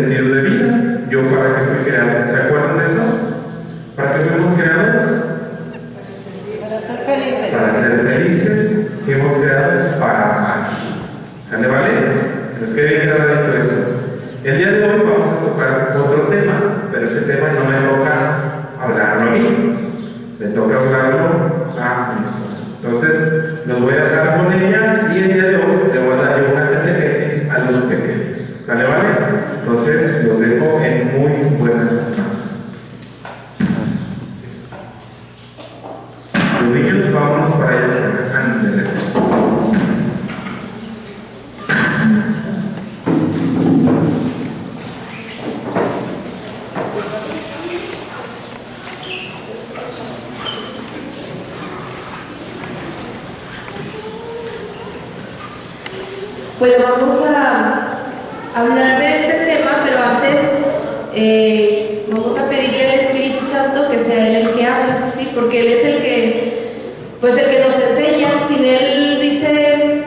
sentido de vida. ¿Yo para qué fui creado? ¿Se acuerdan de eso? ¿Para qué fuimos creados? Para ser felices. Para ser felices. ¿Qué hemos creado? Es para amar. ¿Sale, vale? Nos queda bien grabadito eso. El día de hoy vamos a tocar otro tema, pero ese tema no me toca hablarlo a mí, le toca hablarlo a mi esposa. Entonces, los voy a dejar con ella y el día de hoy le voy a dar yo una catequesis a los pequeños. ¿Sale, vale? Entonces, los dejo en muy buenas manos. Los niños, vámonos para allá. Ándale. Bueno, vamos a hablar de este tema, pero antes vamos a pedirle al Espíritu Santo que sea Él el que hable, ¿sí? Porque Él es el que nos enseña. Sin Él, dice,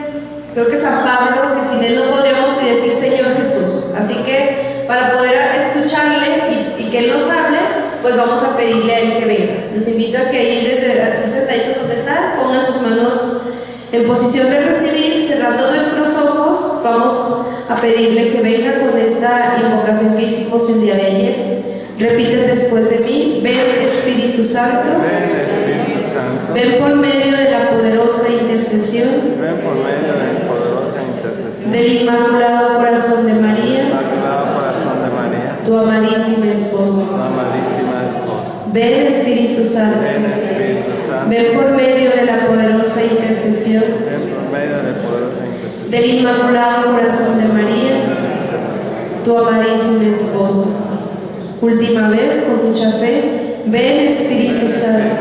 creo que San Pablo, que sin Él no podríamos ni decir Señor Jesús. Así que para poder escucharle y que Él nos hable, pues vamos a pedirle a Él que venga. Los invito a que ahí desde así sentaditos donde están, pongan sus manos en posición de recibir, cerrando nuestros ojos. Vamos a pedirle que venga con esta invocación que hicimos el día de ayer. Repiten después de mí: ven Espíritu Santo, ven por medio de la poderosa intercesión del Inmaculado Corazón de María, tu amadísima esposa. Ven Espíritu Santo, ven por medio de la poderosa intercesión del Inmaculado Corazón de María, tu amadísima esposa. Última vez, con mucha fe: ven Espíritu Santo,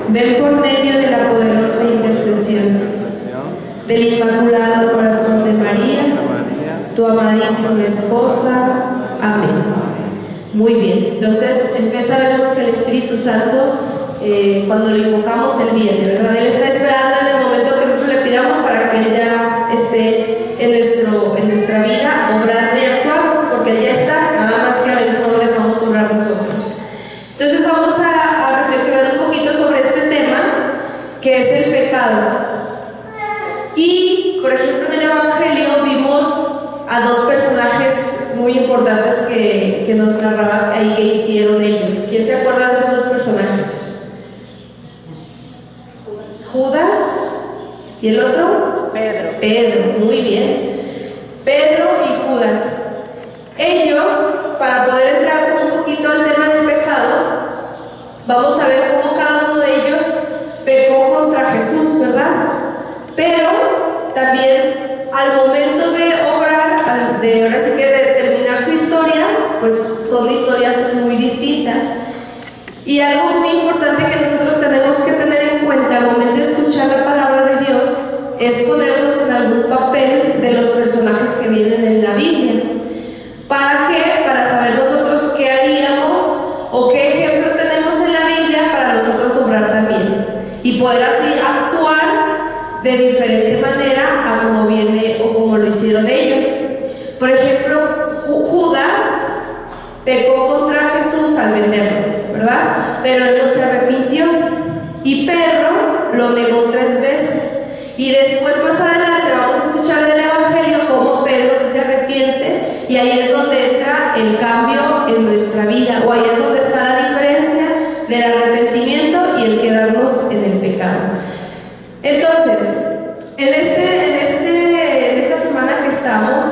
ven por medio de la poderosa intercesión del Inmaculado Corazón de María, tu amadísima esposa. Amén. Muy bien, entonces en fe sabemos que el Espíritu Santo, cuando lo invocamos, Él viene, ¿verdad? Él está esperando en el momento que nosotros le pidamos para que Él ya esté en nuestra vida, obrando y actuando, porque Él ya está, nada más que a veces no lo dejamos obrar nosotros. Entonces vamos a reflexionar un poquito sobre este tema, que es el pecado. Y, por ejemplo, en el Evangelio vimos a dos personajes muy importantes que nos narraba ahí que hicieron ellos. ¿Quién se acuerda de esos dos personajes? Judas y el otro Pedro, muy bien. Pedro y Judas. Ellos, para poder entrar un poquito al tema del pecado, vamos a ver cómo cada uno de ellos pecó contra Jesús, ¿verdad? Pero también al momento de obrar, ahora sí que de terminar su historia, pues son historias muy distintas. Y algo muy importante que nosotros tenemos que tener en cuenta al momento de escuchar la palabra de Dios es ponernos en algún papel de los personajes que vienen en la Biblia. ¿Para qué? Para saber nosotros qué haríamos o qué ejemplo tenemos en la Biblia para nosotros obrar también y poder así actuar de diferente manera a como viene o como lo hicieron ellos. Por ejemplo, Judas pecó contra Jesús al venderlo, ¿verdad? Pero él no se arrepintió. Y Pedro lo negó 3 veces. Y después, más adelante, vamos a escuchar en el Evangelio cómo Pedro sí se arrepiente, y ahí es donde entra el cambio en nuestra vida, o ahí es donde está la diferencia del arrepentimiento y el quedarnos en el pecado. Entonces, en esta semana que estamos,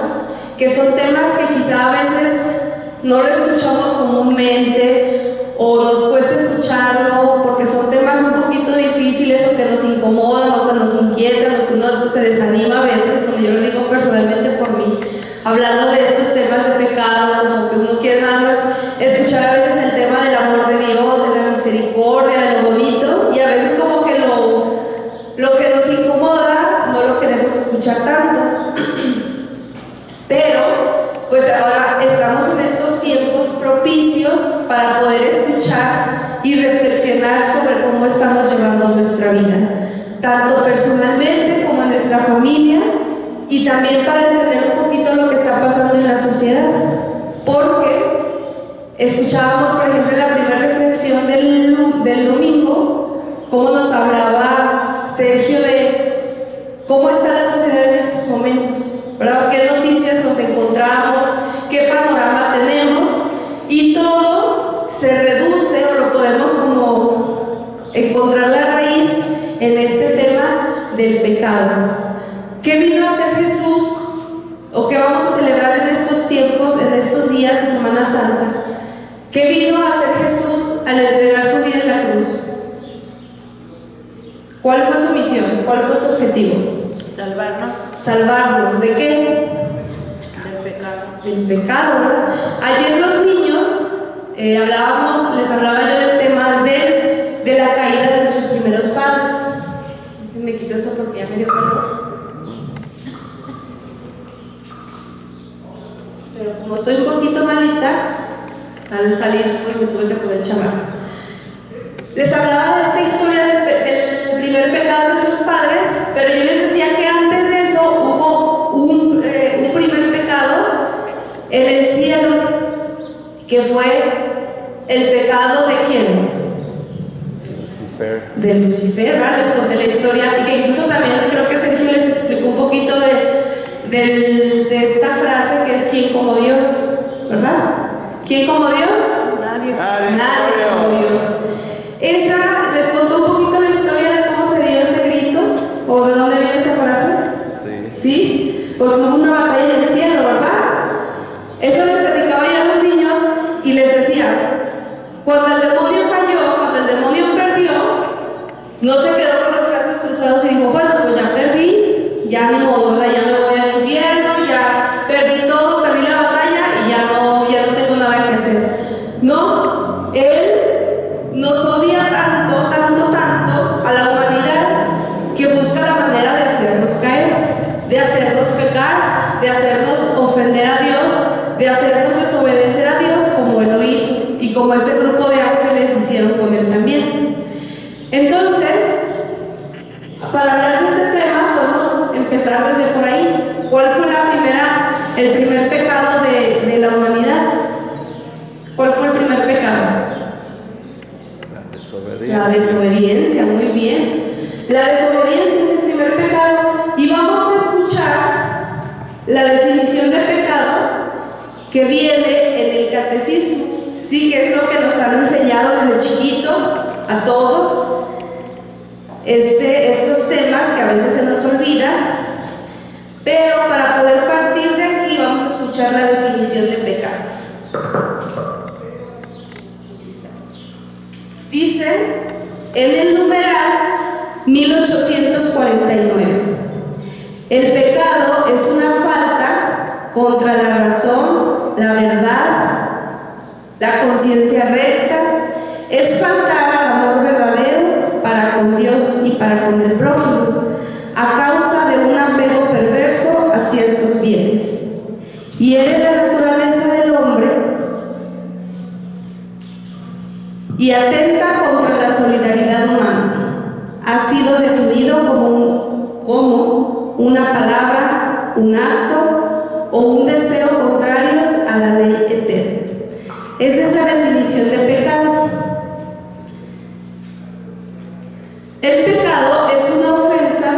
que son temas que quizá a veces no lo escuchamos comúnmente o nos cuesta escucharlo porque son temas un poquito difíciles o que nos incomodan o que nos inquietan o que uno se desanima a veces, cuando yo lo digo personalmente por mí, hablando de estos temas de pecado, como que uno quiere nada más escuchar a veces el tema del amor de Dios, de la misericordia, de lo bonito, y a veces como que lo que nos incomoda no lo queremos escuchar tanto. Pero pues ahora estamos en estos tiempos propicios para poder escuchar y reflexionar sobre cómo estamos llevando nuestra vida, tanto personalmente como en nuestra familia, y también para entender un poquito lo que está pasando en la sociedad. porque escuchábamos, por ejemplo, en la primera reflexión del domingo, cómo nos hablaba Sergio de cómo está la sociedad en estos momentos, ¿verdad? ¿Qué noticias nos encontramos? ¿Qué panorama tenemos? Y todo se reduce, o lo podemos como encontrar la raíz en este tema del pecado. ¿Qué vino a hacer Jesús? ¿O qué vamos a celebrar en estos tiempos, en estos días de Semana Santa? ¿Qué vino a hacer Jesús al entregar su vida en la cruz? ¿Cuál fue su misión? ¿Cuál fue su objetivo? Salvarnos. ¿Salvarnos de qué? Del pecado. Del pecado, ¿verdad? Ayer los niños les hablaba yo del tema de la caída de nuestros primeros padres. Me quito esto porque ya me dio calor. Pero como estoy un poquito malita, al salir pues me tuve que poner chamarra. Les hablaba de esta historia del primer pecado de nuestros padres, pero yo les decía que antes de eso hubo un primer pecado en el cielo, que fue el pecado de ¿quién? Lucifer. De Lucifer, ¿verdad? Les conté la historia y que incluso también creo que Sergio les explicó un poquito de esta frase que es ¿quién como Dios? ¿Verdad? ¿Quién como Dios? Nadie. Nadie como Dios. Esa les contó un poquito la historia de cómo se dio ese grito o de dónde viene esa frase. Sí. ¿Sí? Porque hubo una batalla en el cielo, ¿verdad? Eso les platicaba ya a los niños y les decía, cuando el demonio falló, cuando el demonio perdió, no se quedó con los brazos cruzados y dijo, bueno, pues ya perdí, ya ni modo, ¿verdad? Ya me voy al infierno, ya perdí todo, perdí la batalla y ya no tengo nada que hacer. No, Él nos odia tanto, tanto, tanto a la humanidad que busca la manera de hacernos caer, de hacernos pecar, de hacernos ofender a Dios, de hacernos desobedecer a Dios como Él lo hizo y como este grupo de ángeles hicieron con Él también. Entonces, para hablar de este tema podemos empezar desde por ahí. ¿Cuál fue el primer pecado de la humanidad? ¿Cuál fue el primer pecado? La desobediencia. La desobediencia, muy bien. La desobediencia es el primer pecado y vamos a escuchar la definición de pecado que viene en el catecismo, sí, que es lo que nos han enseñado desde chiquitos a todos, estos temas que a veces se nos olvidan, pero para poder partir de aquí vamos a escuchar la definición de pecado. Dice en el numeral 1849, el pecado es una falta contra la razón, la verdad, la conciencia recta, es faltar al amor verdadero para con Dios y para con el prójimo, a causa de un apego perverso a ciertos bienes. Hiere la naturaleza del hombre y atenta contra la solidaridad humana. Ha sido definido como una palabra, un acto o un deseo contrarios a la ley eterna. Esa es la definición de pecado. El pecado es una ofensa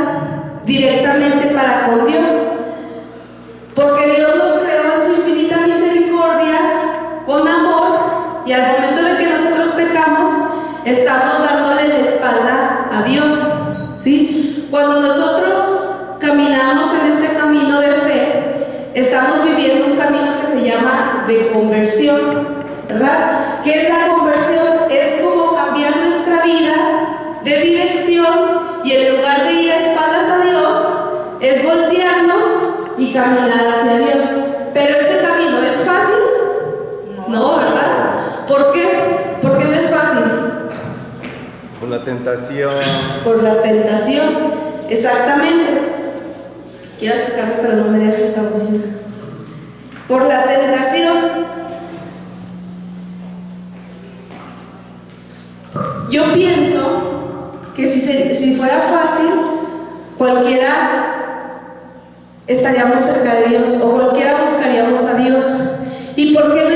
directamente para con Dios, porque Dios nos creó en su infinita misericordia, con amor, y al momento de que nosotros pecamos, estamos dándole la espalda a Dios, ¿sí? Cuando nosotros caminamos en este camino de fe, estamos viviendo un camino que se llama de conversión, ¿verdad? ¿Qué es la conversión? Es como cambiar nuestra vida de dirección y en lugar de ir a espaldas a Dios, es voltearnos y caminar hacia Dios. Pero ese camino ¿es fácil? No, ¿verdad? ¿Por qué? ¿Por qué no es fácil? Por la tentación. Por la tentación, exactamente. Quiero acercarme, pero no me deja esta bocina. Por la tentación. Yo pienso que si fuera fácil, cualquiera estaríamos cerca de Dios o cualquiera buscaríamos a Dios. ¿Y por qué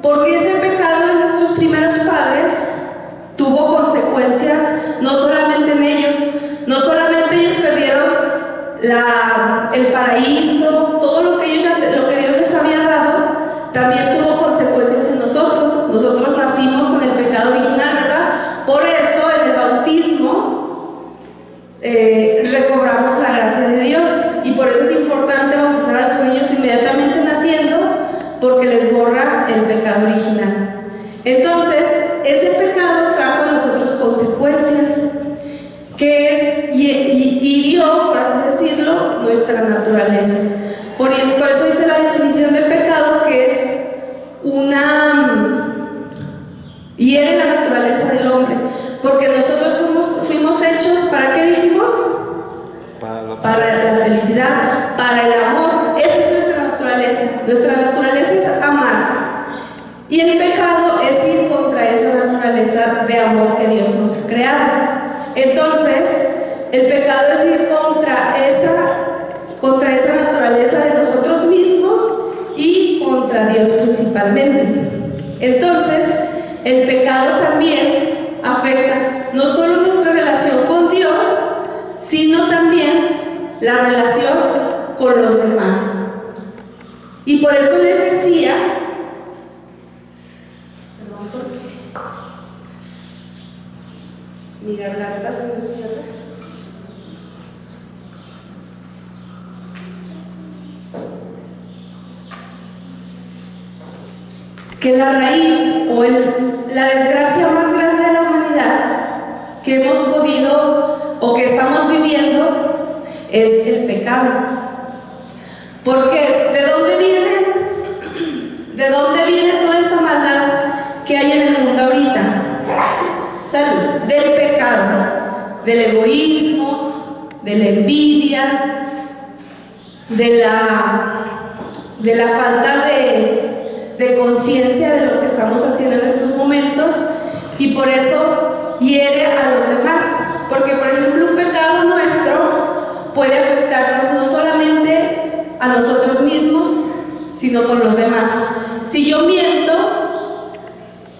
porque ese pecado de nuestros primeros padres tuvo consecuencias no solamente en ellos, no solamente ellos perdieron el paraíso, todo lo que Dios les había dado, también tuvo consecuencias en nosotros. Nosotros nacimos con el pecado original, ¿verdad? Por eso en el bautismo recobramos la gracia de Dios, y por eso es importante bautizar a los niños inmediatamente naciendo, porque les borra el pecado original. Entonces, ese pecado trajo a nosotros consecuencias, que es, y hirió, por así decirlo, nuestra naturaleza. Por eso dice la definición de pecado, que es hiere la naturaleza del hombre, porque nosotros fuimos hechos, ¿para qué dijimos? Para la felicidad, para el amor. Esa es nuestra naturaleza. Nuestra naturaleza es amar, y el pecado es ir contra esa naturaleza de amor que Dios nos ha creado. Entonces, el pecado es ir contra esa naturaleza de nosotros mismos y contra Dios principalmente. Entonces, el pecado también afecta no solo nuestra relación con Dios, sino también la relación con los demás. Y por eso les decía, perdón, porque mi garganta se me cierra. Que la raíz o la desgracia más grande de la humanidad que hemos podido o que estamos viviendo es el pecado. Porque ¿de dónde viene toda esta maldad que hay en el mundo ahorita? Salud. Del pecado, del egoísmo, de la envidia, de la falta de conciencia de lo que estamos haciendo en estos momentos, y por eso hiere a los demás. Porque, por ejemplo, un pecado nuestro puede afectarnos no solamente a nosotros mismos, sino con los demás. Si yo miento,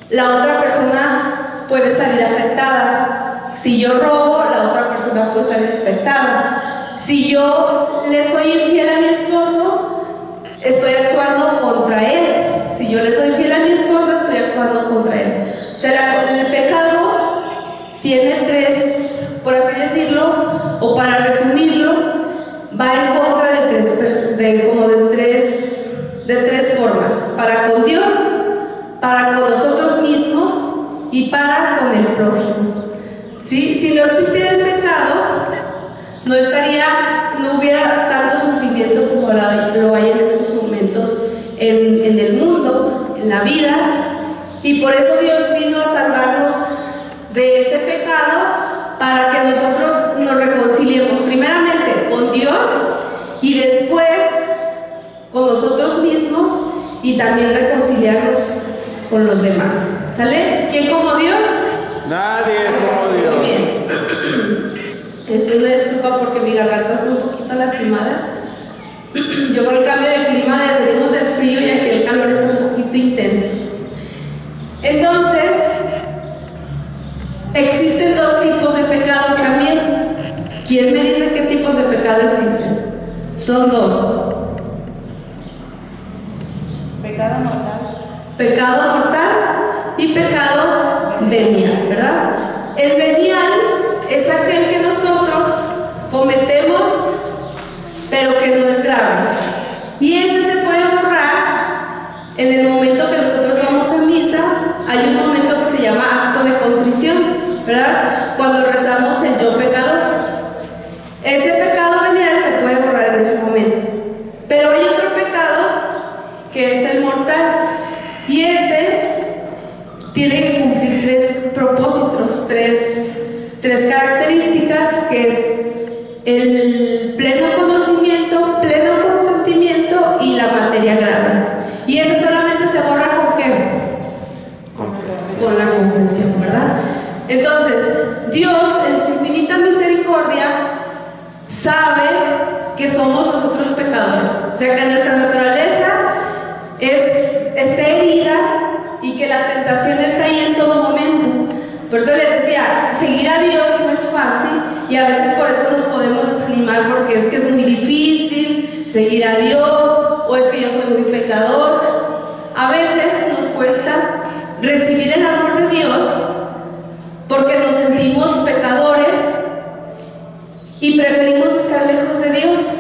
la otra persona puede salir afectada. Si yo robo, la otra persona puede salir afectada. Si yo le soy infiel a mi esposo, estoy actuando contra él. Si yo le soy fiel a mi esposa, estoy actuando contra él. O sea, el pecado tiene tres, por así decirlo, o para resumirlo, va en contra de tres formas: para con Dios, para con nosotros mismos y para con el prójimo. ¿Sí? Si no existiera el pecado, no hubiera tanto sufrimiento como lo hay en estos momentos en el mundo, en la vida. Y por eso Dios vino a salvarnos de ese pecado, para que nosotros nos reconciliemos primeramente con Dios y después con nosotros mismos, y también reconciliarnos con los demás. ¿Sale? ¿Quién como Dios? Nadie como Dios. Muy bien. Les pido una disculpa porque mi garganta está un poquito lastimada. Yo con el cambio de clima venimos del frío y aquí el calor está un poquito intenso. Entonces, existen dos tipos de pecado también. ¿Quién me dice qué tipos de pecado existen? Son dos. Pecado mortal. Pecado mortal y pecado venial, ¿verdad? El venial es aquel que nosotros cometemos, pero que no es grave. Y ese se puede borrar en el momento que nosotros vamos a misa. Hay un momento que se llama acto de contrición, ¿verdad? Cuando rezamos el yo pecador. Ese pecado venial se puede borrar en ese momento. Pero hay otro pecado que es el mortal. Y ese tiene que cumplir tres propósitos, tres características, que es el pleno conocimiento, pleno consentimiento y la materia grave. Y ese solamente se borra ¿con qué? Con la confesión, ¿verdad? Entonces, Dios en su infinita misericordia sabe que somos nosotros pecadores. O sea, que nuestra naturaleza está herida que la tentación está ahí en todo momento. Por eso les decía, seguir a Dios no es fácil y a veces por eso nos podemos desanimar porque es que es muy difícil seguir a Dios o es que yo soy muy pecador. A veces nos cuesta recibir el amor de Dios porque nos sentimos pecadores y preferimos estar lejos de Dios.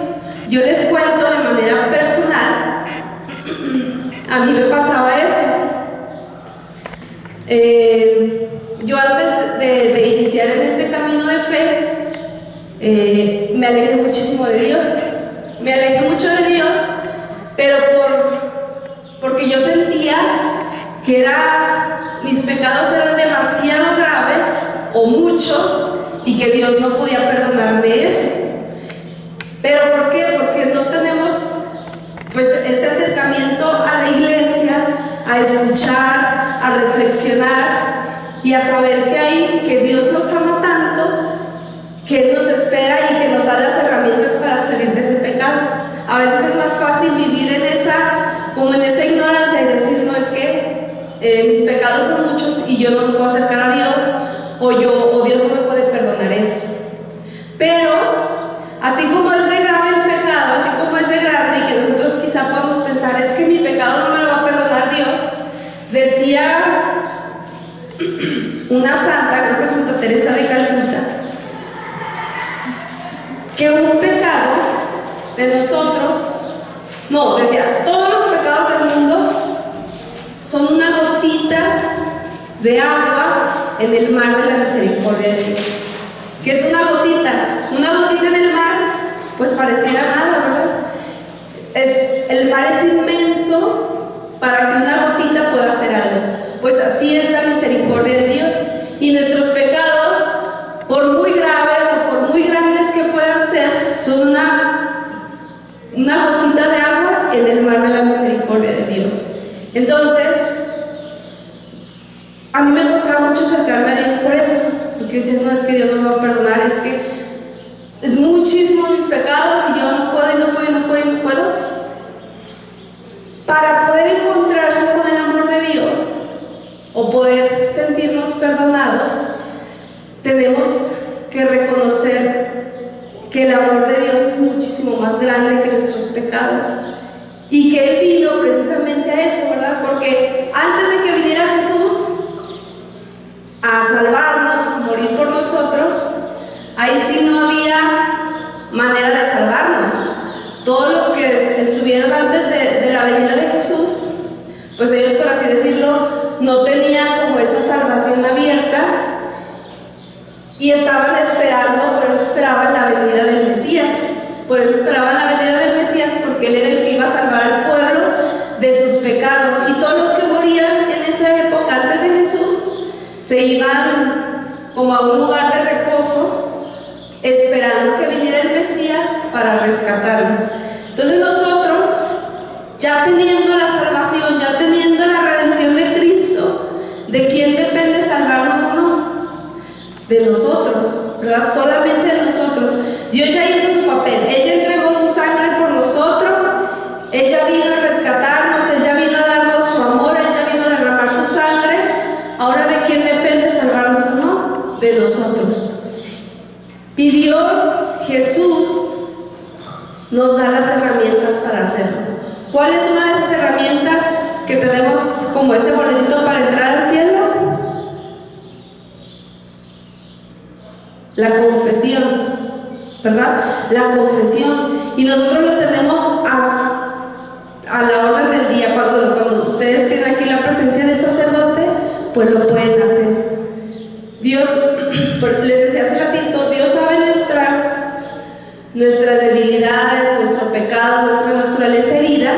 Yo les cuento de manera personal, a mí me pasaba eso. Yo antes de iniciar en este camino de fe, me alejé muchísimo de Dios. Me alejé mucho de Dios, pero porque yo sentía que mis pecados eran demasiado graves o muchos y que Dios no podía perdonarme eso. ¿Pero por qué? Porque no tenemos pues ese acercamiento a la iglesia, a escuchar, a reflexionar y a saber que Dios nos ama tanto, que Él nos espera y que nos da las herramientas para salir de ese pecado. A veces es más fácil vivir en esa ignorancia y decir, no, es que mis pecados son muchos y yo no me puedo acercar a Dios, o Dios no me puede perdonar esto. Pero así como es de grave el pecado, así como es de grande y que nosotros quizá podamos pensar, es que mi pecado no me lo va a perdonar Dios, decía una santa, creo que Santa Teresa de Calcuta, que un pecado de nosotros, decía, todos los pecados del mundo son una gotita de agua en el mar de la misericordia de Dios. ¿Qué es una gotita? Una gotita en el mar, pues pareciera nada, ¿verdad? El mar es inmenso para que una gotita pueda hacer algo. Pues así es la misericordia de Dios. Y nuestros pecados, por muy graves o por muy grandes que puedan ser, son una gotita de agua en el mar de la misericordia de Dios. Entonces, a mí me costaba mucho acercarme a Dios por eso, porque decía, no, es que Dios no me va a perdonar, es que es muchísimo mis pecados y yo no puedo. Para poder encontrarse con el amor de Dios o poder sentirnos perdonados, tenemos que reconocer que el amor de Dios es muchísimo más grande que nuestros pecados y que Él vino precisamente a eso, ¿verdad? Porque antes de que viniera Jesús a salvarnos, a morir por nosotros, ahí sí no había manera de salvarnos. Todos los que estuvieron antes de la venida de Jesús, pues ellos, por así decirlo, no tenían como esa salvación abierta y estaban esperando, por eso esperaban la venida del Mesías. Por eso esperaban la venida del Mesías, porque Él era el que iba a salvar al pueblo de sus pecados. Y todos los que morían en esa época antes de Jesús se iban como a un lugar de reposo, esperando que viniera el Mesías para rescatarlos. Entonces nosotros, ya teniendo la salvación, ya teniendo la redención de Cristo, ¿de quién depende salvarnos o no? De nosotros, ¿verdad? Solamente de nosotros. Dios ya hizo su papel, Él ya entregó su sangre por nosotros, Él ya vino a rescatarnos, Él ya vino a darnos su amor, Él ya vino a derramar su sangre. Ahora, ¿de quién depende salvarnos o no? De nosotros. Y Dios, Jesús, nos da las herramientas para hacerlo. ¿Cuál es una de las herramientas que tenemos como ese boletito para entrar al cielo? La confesión, ¿verdad? La confesión. Y nosotros lo tenemos a la orden del día. Cuando ustedes tienen aquí la presencia del sacerdote, pues lo pueden hacer. Dios, les decía hace ratito, Dios sabe nuestras debilidades, nuestro pecado, nuestra naturaleza herida,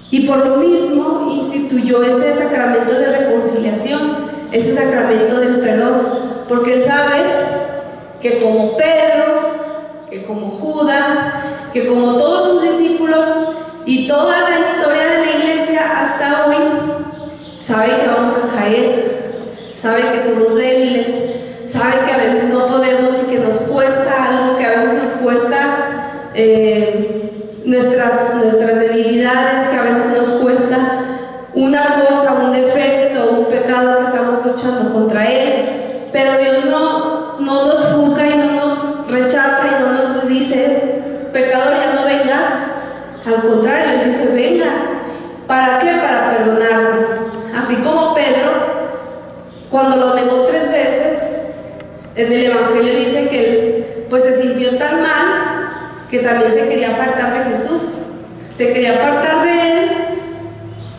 y por lo mismo instituyó ese sacramento de reconciliación, ese sacramento del perdón, porque Él sabe que como Pedro, que como Judas, que como todos sus discípulos y toda la historia de la iglesia hasta hoy, sabe que vamos a caer, sabe que somos débiles, sabe que a veces no podemos y que nos cuesta algo, que a veces nos cuesta nuestras debilidades, que a veces nos cuesta luchando contra Él, pero Dios no nos juzga y no nos rechaza y no nos dice, pecador, ya no vengas. Al contrario, Él dice, venga. ¿Para qué? Para perdonarnos. Así como Pedro, cuando lo negó 3 veces, en el Evangelio dice que él pues se sintió tan mal que también se quería apartar de Jesús. Se quería apartar de Él.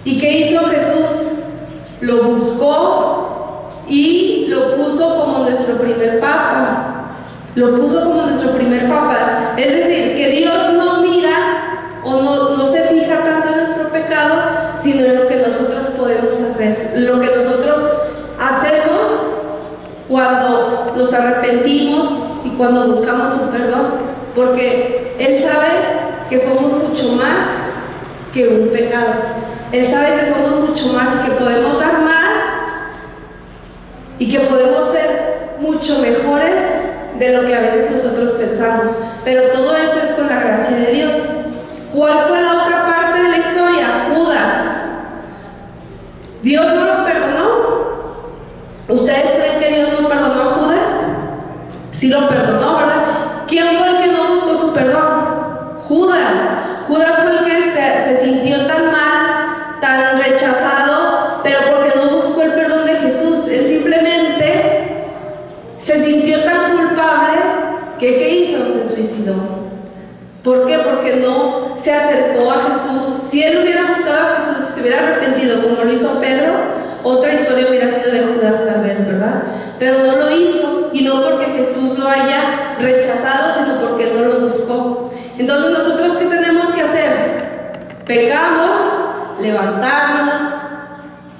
¿Y qué hizo Jesús? Lo buscó y lo puso como nuestro primer papa. Lo puso como nuestro primer papa. Es decir, que Dios no mira o no se fija tanto en nuestro pecado, sino en lo que nosotros podemos hacer, lo que nosotros hacemos cuando nos arrepentimos y cuando buscamos su perdón, porque Él sabe que somos mucho más que un pecado. Él sabe que somos mucho más y que podemos dar más y que podemos ser mucho mejores de lo que a veces nosotros pensamos, pero todo eso es con la gracia de Dios. ¿Cuál fue la otra parte de la historia? Judas. ¿Dios no lo perdonó? ¿Ustedes creen que Dios no perdonó a Judas? Sí lo perdonó, ¿verdad? ¿Quién fue el que no buscó su perdón? Judas. Judas fue el que se sintió tan mal, tan rechazado, pero porque no buscó el perdón de Jesús. Él simplemente se sintió tan culpable que ¿qué hizo? Se suicidó. ¿Por qué? Porque no se acercó a Jesús. Si él hubiera buscado a Jesús, se hubiera arrepentido como lo hizo Pedro, otra historia hubiera sido de Judas tal vez, ¿verdad? Pero no lo hizo, y no porque Jesús lo haya rechazado, sino porque él no lo buscó. Entonces, ¿nosotros qué tenemos que hacer? Pecamos, levantarnos,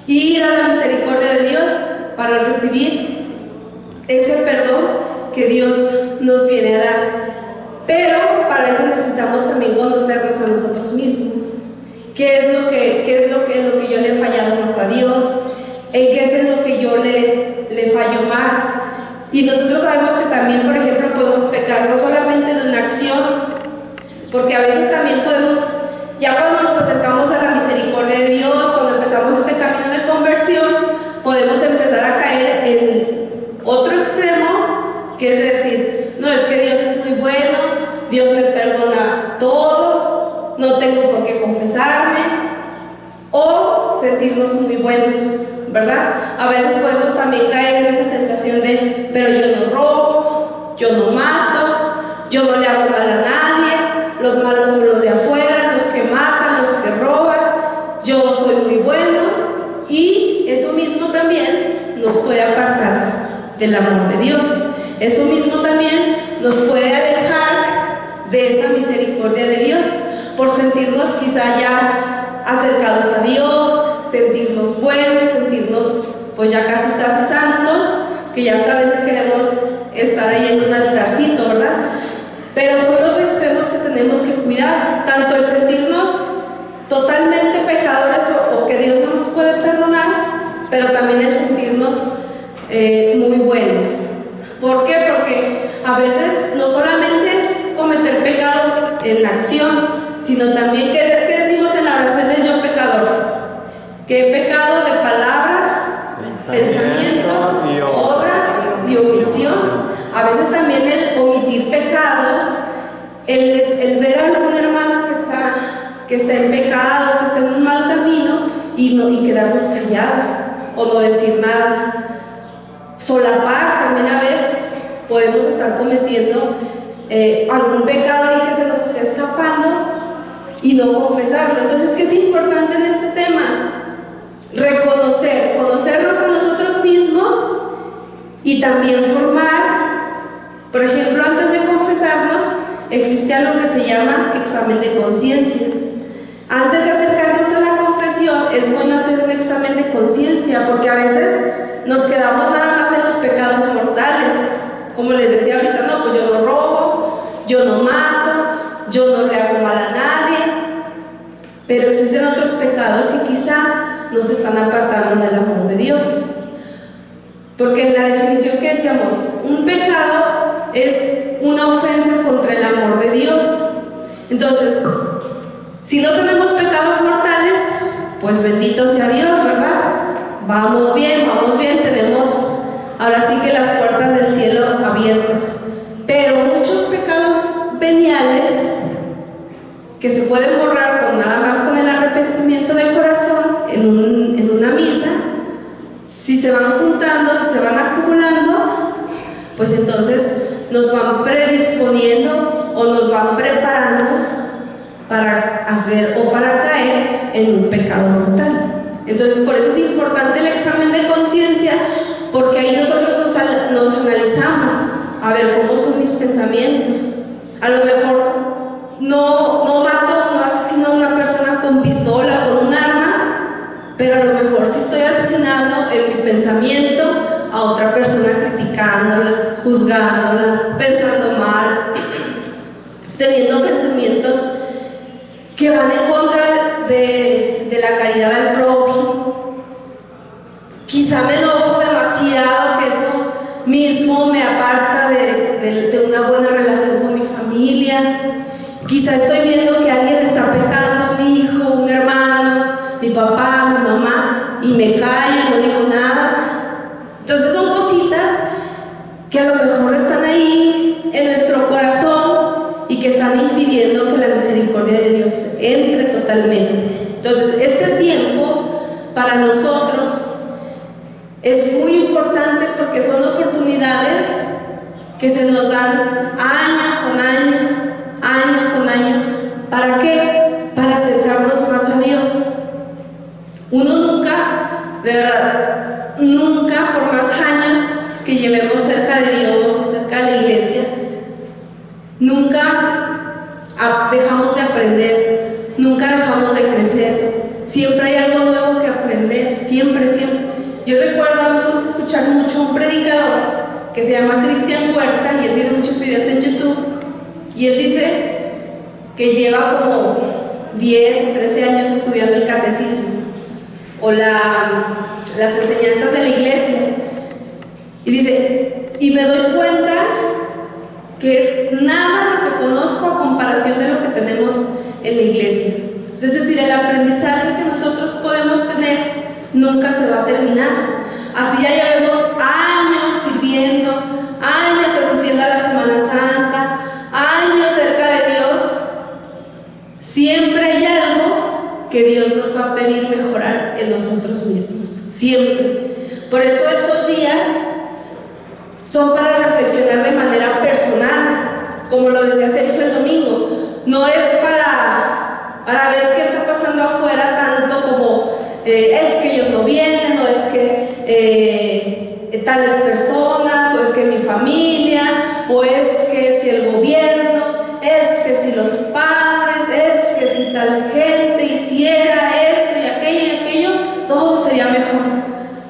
ir a la misericordia de Dios para recibir ese perdón que Dios nos viene a dar. Pero para eso necesitamos también conocernos a nosotros mismos. ¿Qué es lo que yo le he fallado más a Dios? ¿En qué es en lo que yo le fallo más? Y nosotros sabemos que también, por ejemplo, podemos pecar no solamente de una acción, porque a veces también podemos, ya cuando nos acercamos a la misericordia de Dios, cuando empezamos este camino de conversión, podemos empezar a caer en otro extremo, que es decir, no, es que Dios es muy bueno, Dios me perdona todo, no tengo por qué confesarme, o sentirnos muy buenos, ¿verdad? A veces podemos también caer en esa tentación de, pero yo no robo, yo no mato, yo no le hago mal a nadie, los malos son los de afuera, los que matan, los que roban, yo soy muy bueno, y eso mismo también nos puede apartar del amor de Dios. Eso mismo también nos puede alejar de esa misericordia de Dios, por sentirnos quizá ya acercados a Dios, sentirnos buenos, sentirnos pues ya casi santos, que ya hasta a veces queremos estar ahí en un altarcito, ¿verdad? Pero son los extremos que tenemos que cuidar, tanto el sentirnos totalmente pecadores o que Dios no nos puede perdonar, pero también el sentirnos muy buenos. ¿Por qué? Porque a veces no solamente es cometer pecados en la acción, sino también, ¿qué decimos en la oración del yo pecador? Que he pecado de palabra, pensamiento, obra y omisión. A veces también el omitir pecados, el ver a algún hermano que está en pecado, que está en un mal camino y quedarnos callados o no decir nada. Solapar también a veces podemos estar cometiendo algún pecado ahí que se nos esté escapando y no confesarlo. Entonces, ¿qué es importante en este tema? Conocernos a nosotros mismos y también formar, por ejemplo, antes de confesarnos, existe algo que se llama examen de conciencia. Antes de acercarnos a la confesión, es bueno hacer un examen de conciencia, porque a veces nos quedamos nada más en los pecados mortales. Como les decía ahorita, no, pues yo no robo, yo no mato, yo no le hago mal a nadie. Pero existen otros pecados que quizá nos están apartando del amor de Dios. Porque en la definición que decíamos, un pecado es una ofensa contra el amor de Dios. Entonces, si no tenemos pecados mortales, pues bendito sea Dios, ¿verdad? Vamos bien, tenemos pueden borrar con nada más con el arrepentimiento del corazón en una misa. Si se van juntando, si se van acumulando, pues entonces nos van predisponiendo o nos van preparando para hacer o para caer en un pecado mortal. Entonces, por eso es importante el examen de conciencia, porque ahí nosotros nos analizamos a ver cómo son mis pensamientos. A lo mejor no mato, no asesino a una persona con pistola o con un arma, pero a lo mejor sí estoy asesinando en mi pensamiento a otra persona, criticándola, juzgándola, pensando mal, teniendo pensamientos que van en contra de la caridad del prójimo. Quizá me enojo demasiado, que eso mismo me aparta de una buena relación con mi familia. Quizá estoy viendo que alguien está pecando, un hijo, un hermano, mi papá, mi mamá, y me callo y no digo nada. Entonces son cositas que a lo mejor están ahí en nuestro corazón y que están impidiendo que la misericordia de Dios entre totalmente. Entonces, este tiempo para nosotros es muy importante porque son oportunidades que se nos dan año con año, año con año. ¿Para qué? Para acercarnos más a Dios. Uno nunca, de verdad, nunca, por más años que llevemos cerca de Dios o cerca de la iglesia, nunca dejamos de aprender, nunca dejamos de crecer. Siempre hay algo nuevo que aprender, siempre, siempre. Yo recuerdo, a mí me gusta escuchar mucho un predicador que se llama Cristian Huerta, y él tiene muchos videos en YouTube, y él dice que lleva como 10 o 13 años estudiando el catecismo o las enseñanzas de la iglesia, y dice, y me doy cuenta que es nada lo que conozco a comparación de lo que tenemos en la iglesia. Es decir, el aprendizaje que nosotros podemos tener nunca se va a terminar. Así ya llevamos años sirviendo, años asistiendo a la Semana Santa, años cerca de Dios. Siempre hay algo que Dios nos va a pedir mejorar en nosotros mismos, siempre. Por eso estos días son para reflexionar de manera personal, como lo decía Sergio el domingo. No es para ver qué está pasando afuera, tanto como es que ellos no vienen, o es que tales personas, o es que mi familia, o es que si el gobierno, es que si los padres, es que si tal gente hiciera esto y aquello, todo sería mejor.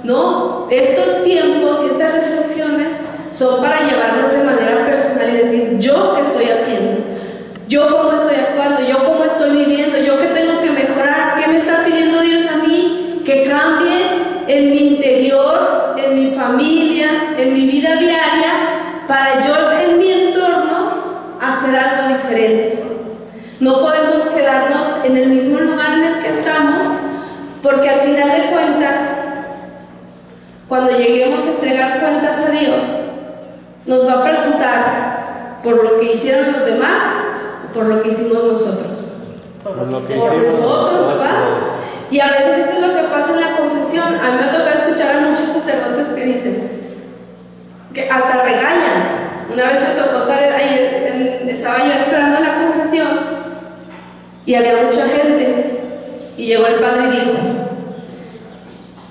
¿No? Estos tiempos y estas reflexiones son para llevarnos de manera personal y decir, ¿yo qué estoy haciendo? ¿Yo cómo estoy actuando? ¿Yo cómo estoy viviendo? ¿Yo qué tengo que mejorar? ¿Qué me está pidiendo Dios a mí? Que cambie en mi interior, en mi familia, en mi vida diaria, para yo en mi entorno hacer algo diferente. No podemos quedarnos en el mismo lugar en el que estamos, porque al final de cuentas, cuando lleguemos a entregar cuentas a Dios, nos va a preguntar por lo que hicieron los demás o por lo que hicimos nosotros. Por nosotros, ¿verdad? Y a veces eso es lo que pasa en la confesión. A mí me ha tocado escuchar a muchos sacerdotes que dicen, que hasta regañan. Una vez me tocó estar ahí, estaba yo esperando la confesión y había mucha gente, y llegó el padre y dijo,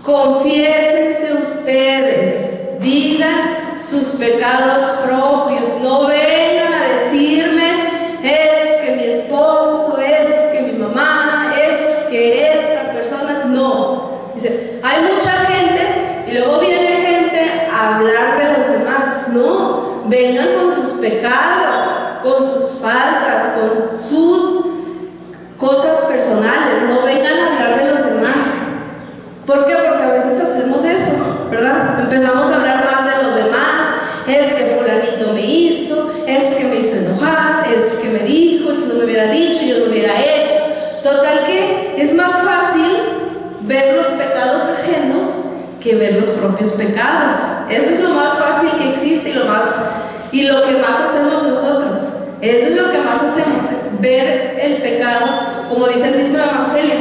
confiésense ustedes, digan sus pecados propios, no vengan a decirme, es que mi esposo, es que mi mamá, es que esta persona, no. Dice, hay mucha gente, y luego viene gente a hablar de los demás, no, vengan con sus pecados, con sus faltas, con sus cosas personales, no vengan a hablar de los demás. ¿Por qué? Porque a veces hacemos eso, ¿verdad? Empezamos a hablar más de los demás, es que fulanito me hizo, es que me hizo enojar, es que me dijo, y si no me hubiera dicho, yo lo hubiera hecho. Total que es más fácil ver los pecados ajenos que ver los propios pecados. Eso es lo más fácil que existe y lo que más hacemos nosotros. Eso es lo que más hacemos, ver el pecado, como dice el mismo Evangelio,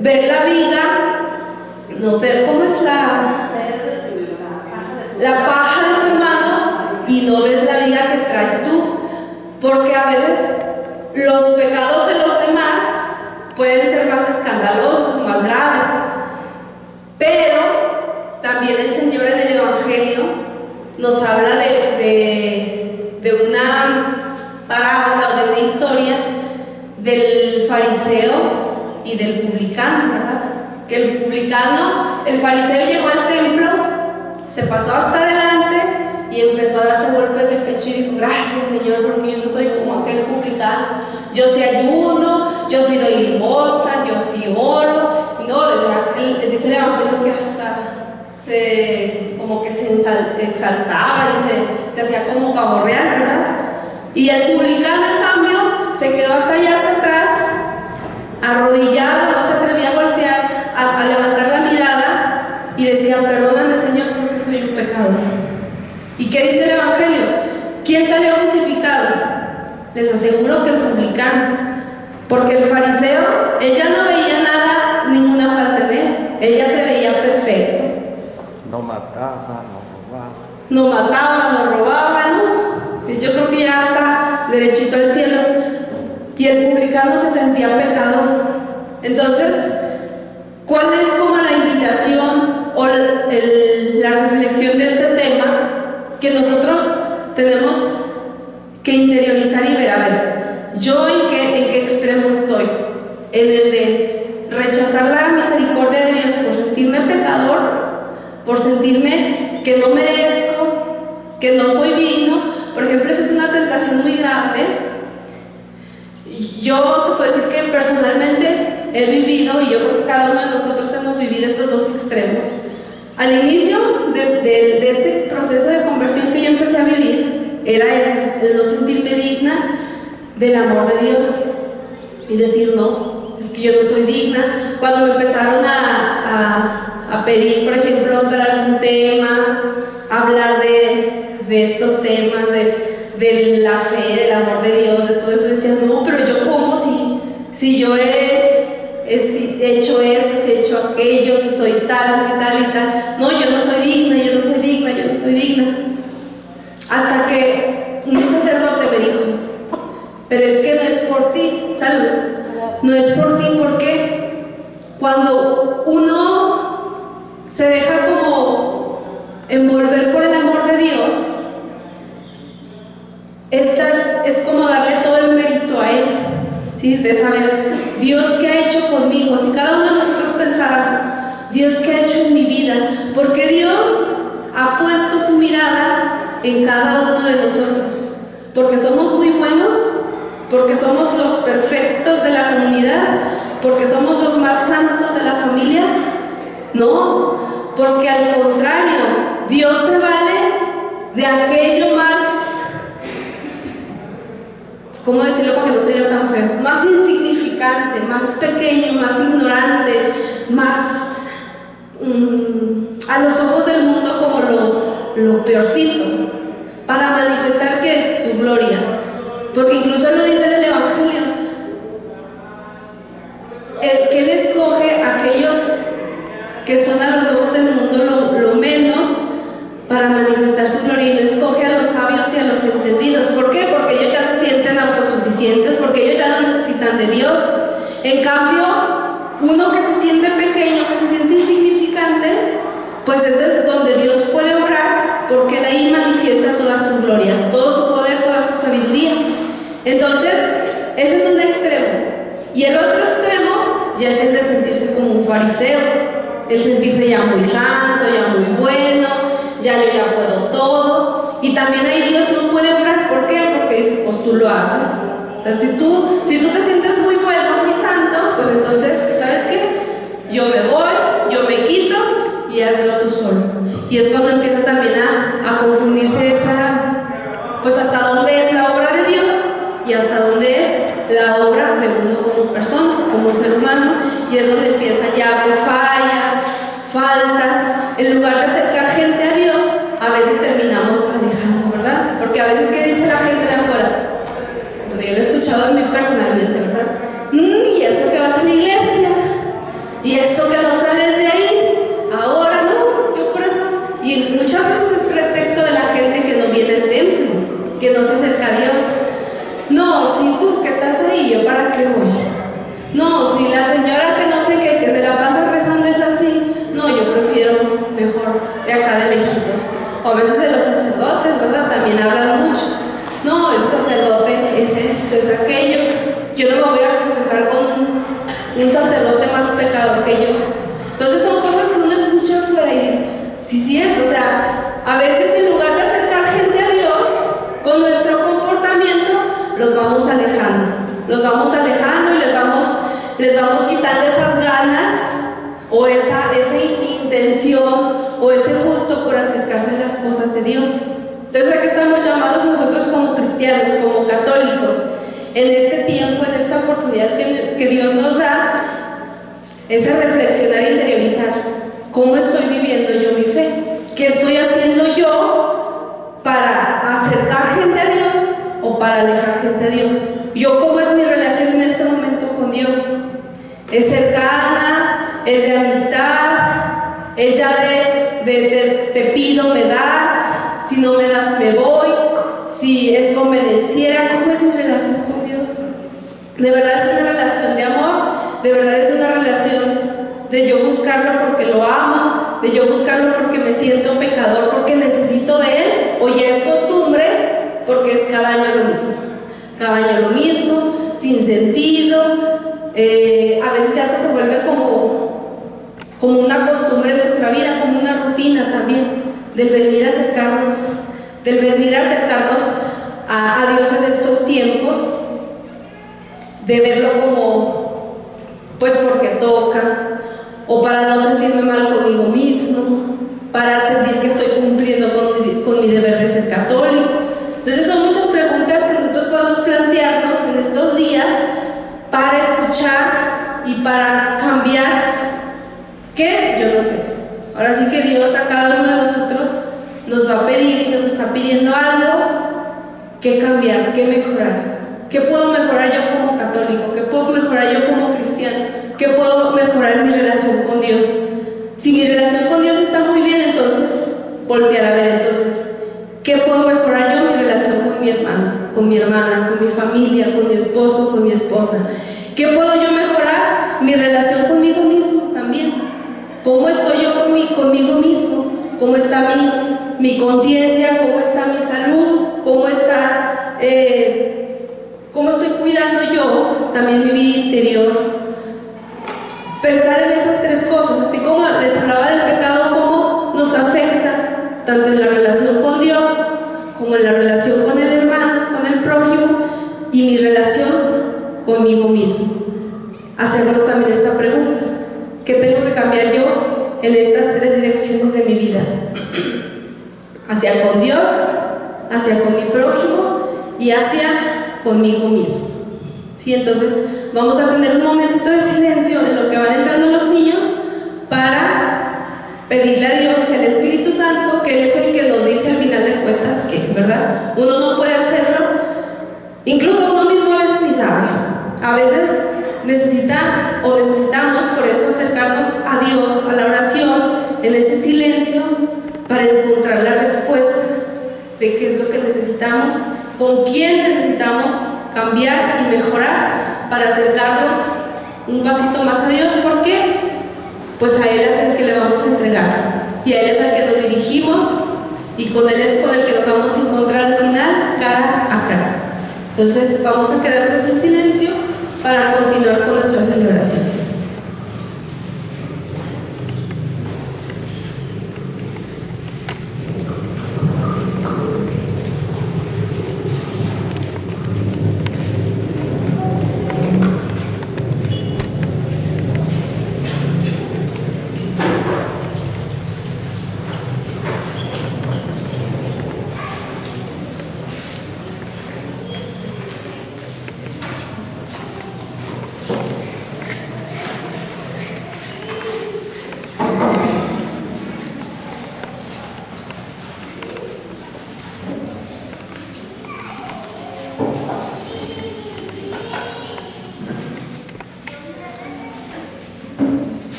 ver la viga, no, ver cómo es la paja de tu hermano y no ves la viga que traes tú, porque a veces los pecados de los demás pueden ser más escandalosos o más graves, pero también el Señor en el Evangelio nos habla de una parábola o de una historia del fariseo y del publicano, ¿verdad? Que el fariseo llegó al templo, se pasó hasta adelante y empezó a darse golpes de pecho y dijo: gracias, Señor, porque yo no soy como aquel publicano. Yo sí ayuno, yo sí doy limosna, yo sí oro. Y no, dice el Evangelio que hasta como que se exaltaba y se hacía como pavorrear, ¿verdad? Y el publicano, en cambio, se quedó hasta allá, hasta atrás, arrodillado, no se atrevía a voltear, a levantar la mirada y decía: perdóname, Señor, porque soy un pecador. ¿Y qué dice el Evangelio? ¿Quién salió justificado? Les aseguro que el publicano, porque el fariseo, él ya no veía nada, ninguna falta en él ya se veía perfecto. No mataba, no robaba. No mataba, no robaba, ¿no? Yo creo que ya está derechito al cielo. Y el publicano se sentía pecador. Entonces, ¿cuál es como la invitación o la reflexión de este tema? Que nosotros tenemos que interiorizar y ver, a ver, ¿yo en qué extremo estoy? En el de rechazar la misericordia de Dios por sentirme pecador, por sentirme que no merezco, que no soy digno. Por ejemplo, esa es una tentación muy grande. Yo se puede decir que personalmente he vivido, y yo creo que cada uno de nosotros hemos vivido estos dos extremos. Al inicio de este proceso de conversión que yo empecé a vivir, era el no sentirme digna del amor de Dios y decir: no, es que yo no soy digna. Cuando me empezaron a pedir, por ejemplo, dar algún tema, hablar de estos temas, de la fe, del amor de Dios, de todo eso, decía: no, pero yo ¿cómo? Si yo he hecho esto, si he hecho aquello, si soy tal y tal y tal. No, yo no soy digna, yo no soy digna, yo no soy digna. Hasta que un sacerdote me dijo: pero es que no es por ti, salud, no es por ti, porque cuando uno se deja como envolver por el amor de Dios, es como darle todo el mérito a Él, ¿sí? De saber, Dios, ¿qué ha hecho conmigo? Si cada uno de nosotros pensáramos, Dios, ¿qué ha hecho en mi vida? Porque Dios ha puesto su mirada en cada uno de nosotros, porque somos muy buenos, porque somos los perfectos de la comunidad, porque somos los más santos de la familia. No, porque al contrario, Dios se vale de aquello más, ¿cómo decirlo para que no se diga tan feo? Más insignificante, más pequeño, más ignorante, más a los ojos del mundo como lo peorcito, para manifestar que su gloria. Porque incluso lo dice en el Evangelio, que Él escoge a aquellos que son a los ojos del mundo lo menos para manifestar su gloria, y no escoge a los sabios y a los entendidos. ¿Por qué? Porque ellos ya se sienten autosuficientes, porque ellos ya no necesitan de Dios. En cambio, uno que se siente pequeño, que se siente insignificante, pues es donde Dios puede obrar, porque Él ahí manifiesta toda su gloria, todo su poder, toda su sabiduría. Entonces, ese es un extremo. Y el otro extremo ya es el de sentirse como un fariseo, el sentirse ya muy santo, ya muy bueno, ya yo ya puedo todo. Y también ahí Dios no puede obrar. ¿Por qué? Porque dice: pues tú lo haces. O sea, si tú te sientes muy bueno, muy santo, pues entonces, ¿sabes qué? Yo me voy, yo me quito y hazlo tú solo. Y es cuando empieza también a confundirse pues hasta dónde es la obra de Dios y hasta dónde es la obra de uno como persona, como ser humano. Y es donde empieza ya a haber fallas, faltas. En lugar de acercar gente a Dios, a veces terminamos alejando, ¿verdad? Porque a veces, ¿qué dice la gente de afuera? O a veces de los sacerdotes, ¿verdad? También hablan mucho. No, ese sacerdote es esto, es aquello. Yo no me voy a confesar con un sacerdote más pecador que yo. Entonces son cosas que uno escucha afuera y dice, sí, cierto, o sea, a veces en lugar de acercar gente a Dios, con nuestro comportamiento, los vamos alejando y les vamos quitando esas ganas o esa intención o ese gusto por acercarse a las cosas de Dios. Entonces aquí estamos llamados nosotros como cristianos, como católicos, en este tiempo, en esta oportunidad que Dios nos da, es a reflexionar e interiorizar cómo estoy viviendo yo mi fe, qué estoy haciendo yo para acercar gente a Dios o para alejar gente a Dios. Yo, ¿cómo es mi relación en este momento con Dios? ¿Es cercana? ¿Es de amistad? ¿Es ya de te pido, me das? Si no me das, me voy. Si es convenenciera, ¿cómo es mi relación con Dios? De verdad es una relación de amor, de verdad es una relación de yo buscarlo porque lo amo, de yo buscarlo porque me siento pecador, porque necesito de Él, o ya es costumbre, porque es cada año lo mismo, sin sentido. A veces ya hasta se vuelve como una costumbre en nuestra vida, como una rutina también, del venir a acercarnos a Dios en estos tiempos, de verlo como, pues porque toca, o para no sentirme mal conmigo mismo, para sentir que estoy cumpliendo con mi deber de ser católico. Entonces son muchas preguntas que nosotros podemos plantearnos en estos días para escuchar y para cambiar, que yo no sé. Ahora sí que Dios a cada uno de nosotros nos va a pedir y nos está pidiendo algo que cambiar, que mejorar. ¿Qué puedo mejorar yo como católico? ¿Qué puedo mejorar yo como cristiano? ¿Qué puedo mejorar en mi relación con Dios? Si mi relación con Dios está muy bien, entonces voltear a ver entonces ¿qué puedo mejorar yo en mi relación con mi hermano, con mi hermana, con mi familia, con mi esposo, con mi esposa? ¿Qué puedo yo mejorar? Mi relación conmigo mismo también. ¿Cómo estoy yo conmigo mismo? ¿Cómo está mi conciencia? ¿Cómo está mi salud? ¿Cómo estoy cuidando yo también mi vida interior? Pensar en esas tres cosas, así como les hablaba del pecado, cómo nos afecta tanto en la relación con Dios como en la relación con el hermano, con el prójimo, y mi relación conmigo mismo. Hacernos también esta pregunta: ¿qué tengo que cambiar yo en estas tres direcciones de mi vida? Hacia con Dios, hacia con mi prójimo y hacia conmigo mismo. ¿Sí? Entonces vamos a tener un momentito de silencio en lo que van entrando los niños para pedirle a Dios y al Espíritu Santo, que Él es el que nos dice al final de cuentas que, ¿verdad? Uno no puede hacerlo, incluso uno mismo a veces ni sabe. A veces necesitamos por eso acercarnos a Dios, a la oración, en ese silencio, para encontrar la respuesta de qué es lo que necesitamos, con quién necesitamos cambiar y mejorar para acercarnos un pasito más a Dios, porque pues a Él es el que le vamos a entregar y a Él es el que nos dirigimos y con Él es con el que nos vamos a encontrar al final cara a cara. Entonces vamos a quedarnos en silencio para continuar con nuestra celebración.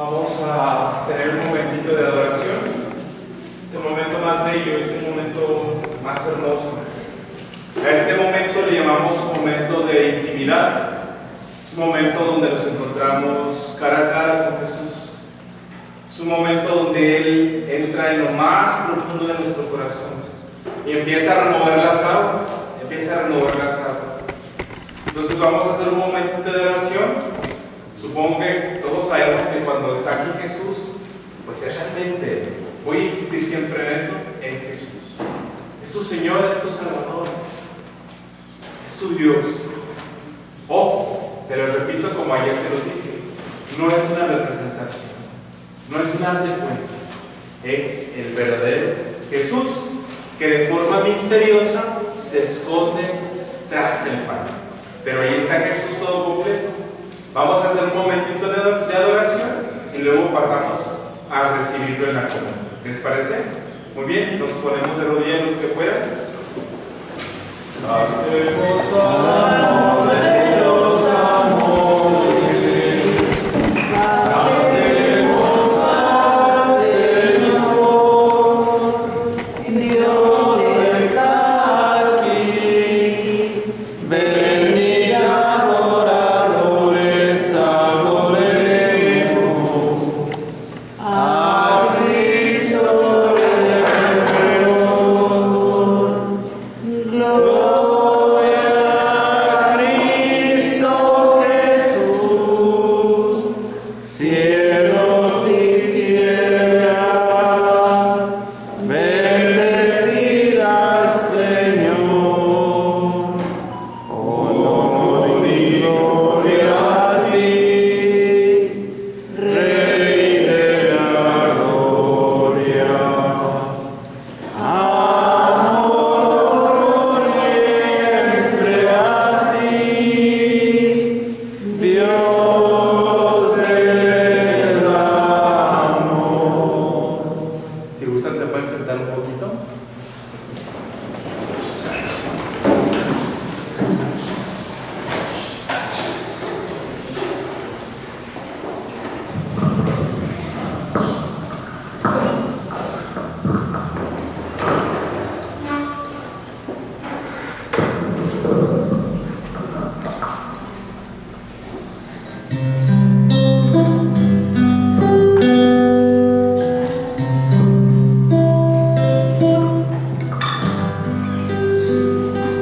Vamos a tener un momentito de adoración. Es el momento más bello, es el momento más hermoso. A este momento le llamamos momento de intimidad. Es un momento donde nos encontramos cara a cara con Jesús. Es un momento donde Él entra en lo más profundo de nuestro corazón y empieza a remover las aguas. Entonces vamos a hacer un momento de oración. Supongo que todos sabemos que cuando está aquí Jesús, pues es realmente, voy a insistir siempre en eso, es Jesús. Es tu Señor, es tu Salvador, es tu Dios. Ojo, se los repito como ayer se los dije, no es una representación, no es un haz de cuenta, es el verdadero Jesús que de forma misteriosa se esconde tras el pan. Pero ahí está Jesús todo completo. Vamos a hacer un momentito de adoración y luego pasamos a recibirlo en la comunión. ¿Qué les parece? Muy bien, nos ponemos de rodillas los que puedan.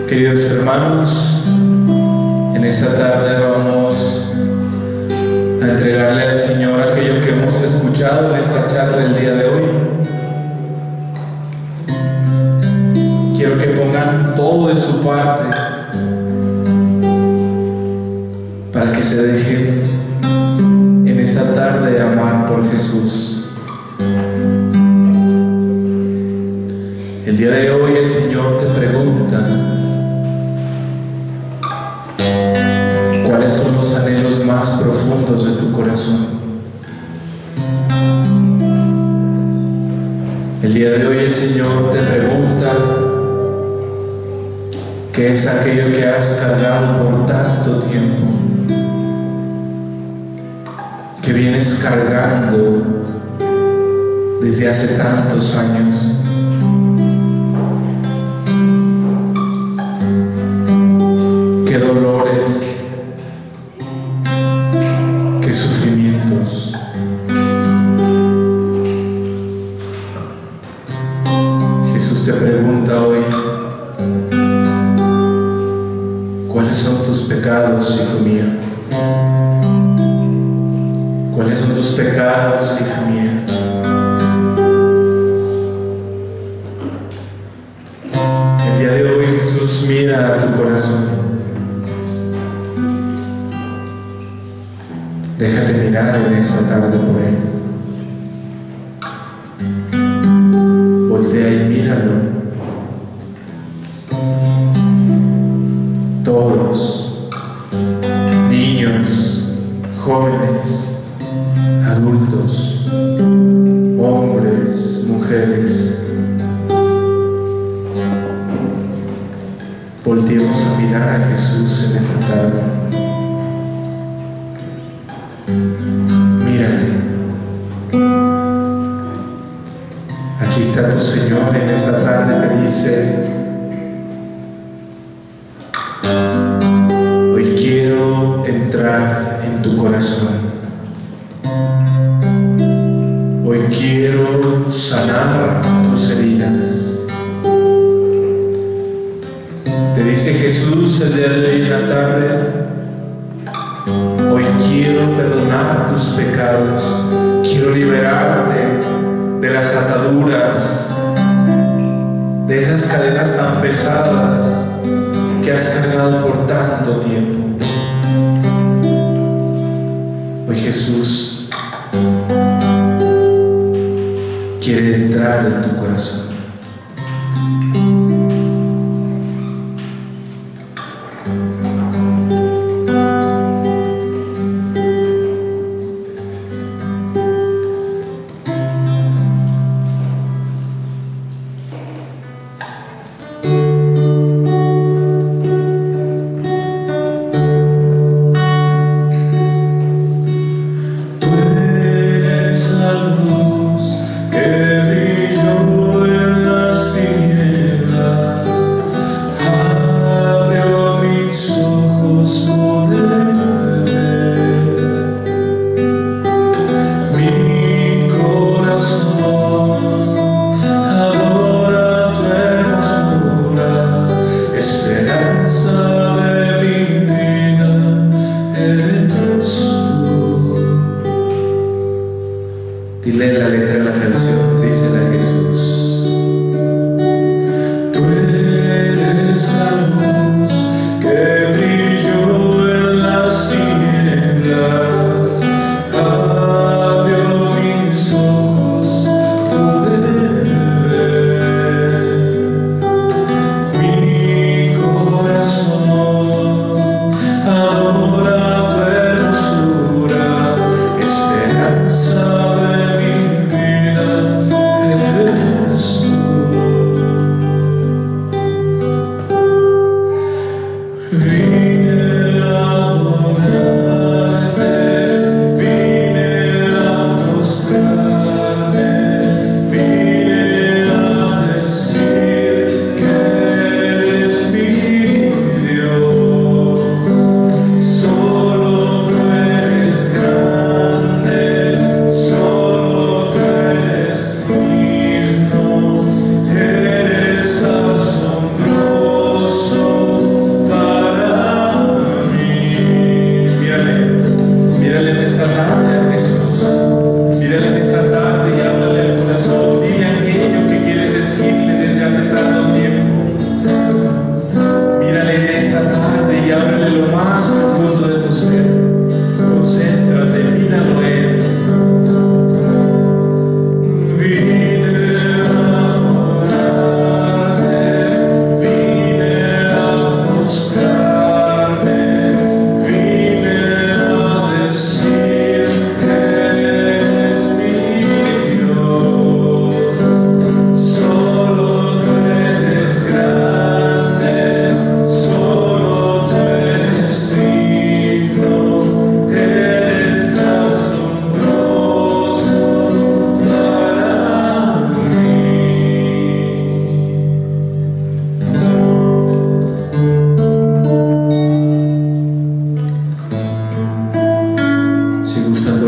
Queridos hermanos, en esta tarde vamos a entregarle al Señor aquello que hemos escuchado en esta charla del día de hoy. Quiero que pongan todo de su parte para que se dejen en esta tarde amar por Jesús. El día de hoy el Señor te pregunta: ¿cuáles son los anhelos más profundos de tu corazón? El día de hoy el Señor te pregunta: ¿qué es aquello que has cargado por tanto tiempo? Que vienes cargando desde hace tantos años. ¿Qué dolores? ¿Qué sufrimientos? Jesús te pregunta hoy: ¿cuáles son tus pecados, hijo mío? ¿Cuáles son tus pecados, hija mía? El día de hoy Jesús mira a tu corazón. Déjate mirar en esta tarde por Él. Voltea y míralo. Todos, niños, jóvenes, adultos, hombres, mujeres, volteemos a mirar a Jesús en esta tarde. Mírale. está tu Señor en esta tarde, te dice: hoy quiero entrar en tu corazón. Hoy quiero sanar tus heridas. Te dice Jesús el día de hoy en la tarde: hoy quiero perdonar tus pecados. Quiero liberarte de las ataduras, de esas cadenas tan pesadas que has cargado por tanto tiempo. Hoy Jesús quiere entrar en tu corazón. Dile la letra de la canción, dísela a Jesús. Tú eres la luz que brilló en las tinieblas. Abrió mis ojos, pude ver. Mi corazón adora tu hermosura, esperanza.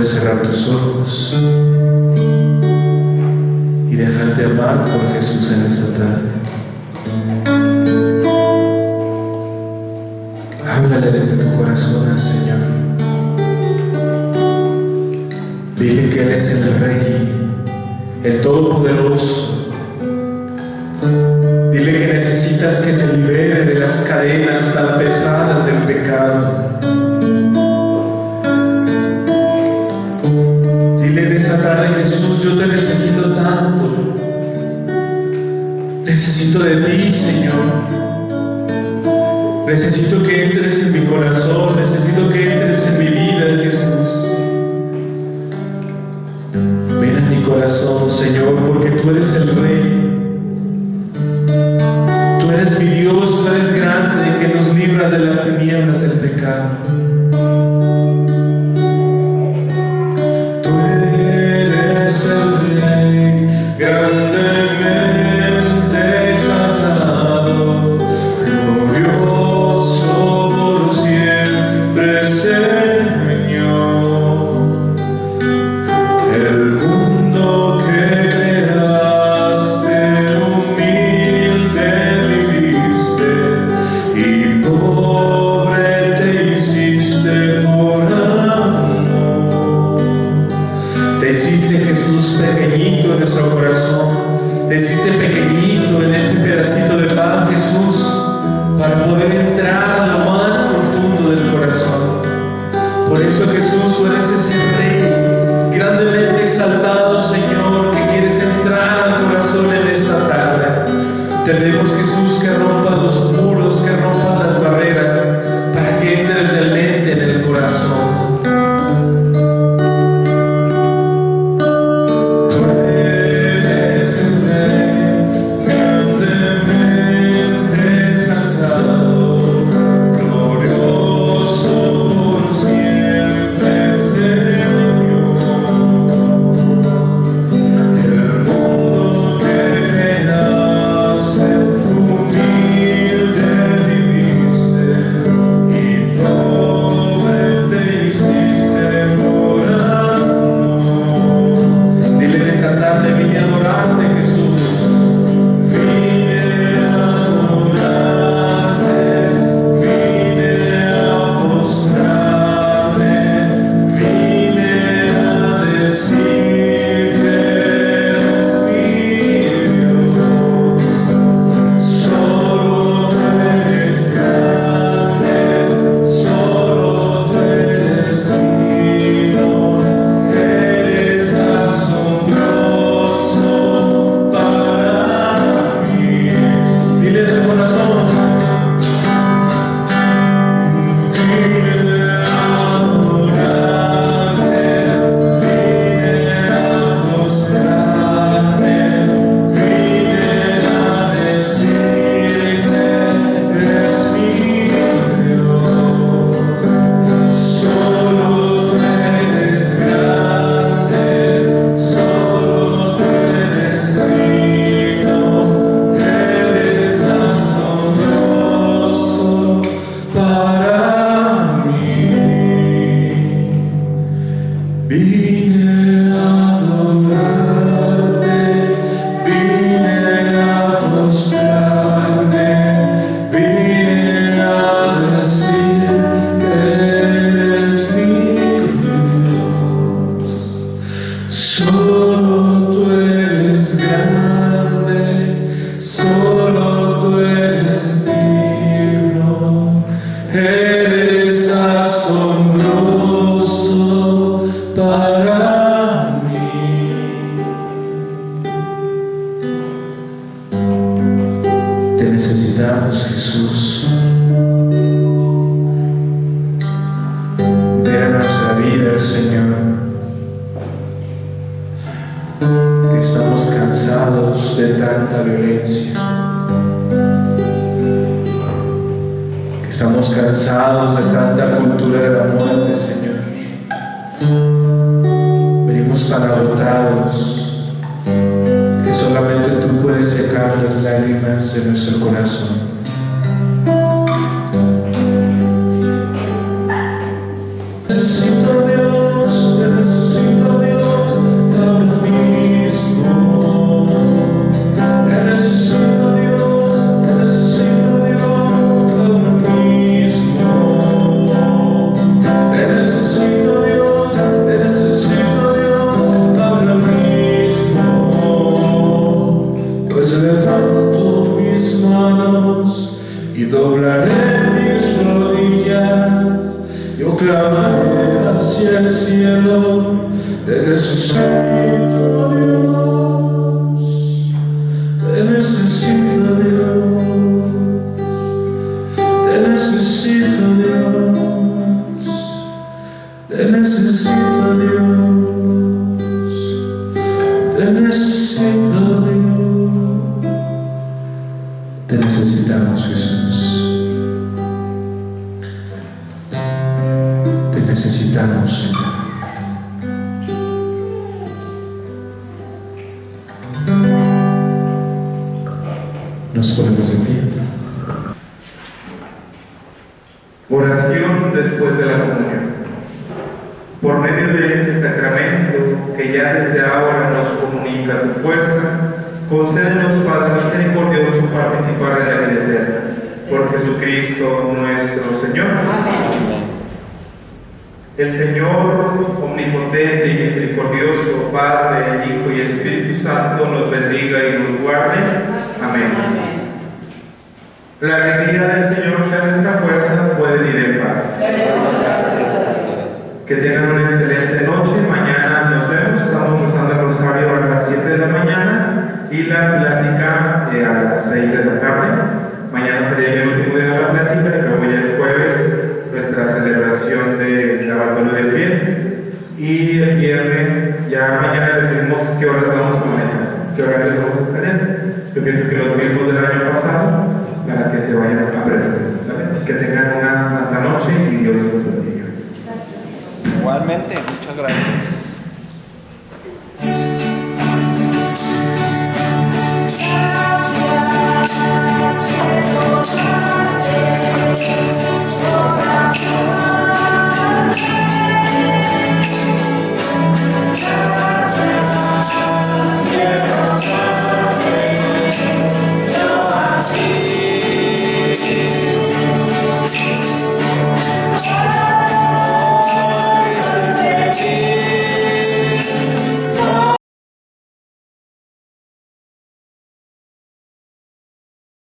Cerrar tus ojos y dejarte amar por Jesús en esta tarde. Háblale desde tu corazón al Señor. Dile que Él es el Rey, el Todopoderoso. Dile que necesitas que te libere de las cadenas tan pesadas del pecado. Dile en esa tarde: Jesús, yo te necesito tanto. Necesito de ti, Señor. Necesito que entres en mi corazón. Necesito que entres en mi vida, Jesús. Ven a mi corazón, Señor, porque tú eres el Rey. Tú eres mi Dios, tú eres grande, que nos libras de las tinieblas del pecado. Tú eres el Rey, grande. Te hiciste, Jesús, pequeñito en nuestro corazón. Te hiciste pequeñito en este pedacito de pan, Jesús, para poder entrar a lo más profundo del corazón. Por eso, Jesús, tú eres ese Rey grandemente exaltado, Señor, que quieres entrar al corazón en esta tarde. Te pedimos, Jesús, que rompas los muros, que rompas las barreras, para que entres realmente en el corazón. Nos ponemos de pie. Oración después de la comunión. Por medio de este sacramento, que ya desde ahora nos comunica tu fuerza, concédenos, Padre misericordioso, participar de la vida eterna. Por Jesucristo nuestro Señor. Amén. El Señor, omnipotente y misericordioso, misericordioso Padre, Hijo y Espíritu Santo nos bendiga y nos guarde. Amén. La alegría del Señor sea nuestra fuerza, pueden ir en paz. Que tengan una excelente noche. Mañana nos vemos. Estamos rezando el rosario a las 7 de la mañana y la plática a las 6 de la tarde. Mañana sería el último día de la plática y luego ya el jueves nuestra celebración de lavatorio de pies. Y el viernes, ya mañana les decimos qué horas vamos a manejar, qué horarios vamos a tener. Yo pienso que los mismos del año pasado, para que se vayan aprendiendo. ¿Saben? Que tengan una santa noche y Dios los bendiga. Igualmente, muchas gracias.